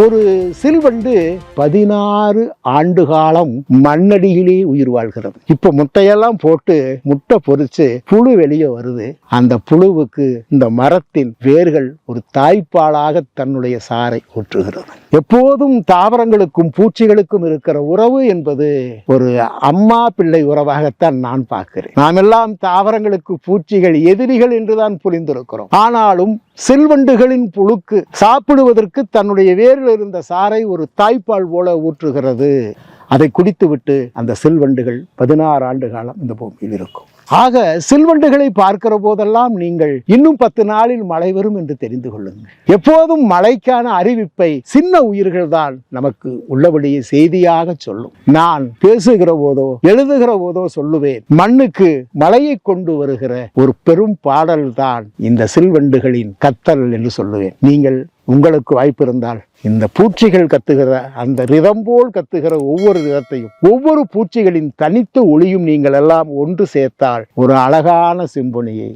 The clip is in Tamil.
ஒரு சில்வண்டு 16 ஆண்டு காலம் மண்ணடியிலே உயிர் வாழ்கிறது. இப்ப முட்டையெல்லாம் போட்டு முட்டை பொரிச்சு புழு வெளியே வருது. அந்த புழுவுக்கு இந்த மரத்தின் வேர்கள் ஒரு தாய்ப்பாலாக தன்னுடைய சாறை ஊற்றுகிறது. எப்போதும் தாவரங்களுக்கும் பூச்சிகளுக்கும் இருக்கிற உறவு என்பது ஒரு அம்மா பிள்ளை உறவாகத்தான் நான் பார்க்கிறேன். நாம் எல்லாம் தாவரங்களுக்கு பூச்சிகள் எதிரிகள் என்றுதான் புரிந்திருக்கிறோம். ஆனாலும் சில்வண்டுகளின் புழுக்கு சாப்பிடுவதற்கு தன்னுடைய வேரில் இருந்த சாறை ஒரு தாய்ப்பால் போல ஊற்றுகிறது. அதை குடித்துவிட்டு அந்த சில்வண்டுகள் 16 ஆண்டு காலம் இந்த பூமியில் இருக்கும். ஆக சில்வண்டுகளை பார்க்கிற போதெல்லாம் நீங்கள் இன்னும் 10 நாளில் மழை வரும் என்று தெரிந்து கொள்ளுங்கள். எப்போதும் மழைக்கான அறிவிப்பை சின்ன உயிர்கள் தான் நமக்கு உள்ளபடியே செய்தியாக சொல்லும். நான் பேசுகிற போதோ எழுதுகிற போதோ சொல்லுவேன், மண்ணுக்கு மழையை கொண்டு வருகிற ஒரு பெரும் பாடல் தான் இந்த சில்வண்டுகளின் கத்தல் என்று சொல்லுவேன். நீங்கள் உங்களுக்கு வாய்ப்பு இருந்தால் இந்த பூச்சிகள் கத்துகிற அந்த ரிதம் போல் கத்துகிற ஒவ்வொரு ரிதத்தையும் ஒவ்வொரு பூச்சிகளின் தனித்த ஒளியும் நீங்கள் எல்லாம் ஒன்று சேர்த்தால் ஒரு அழகான சிம்பொனியை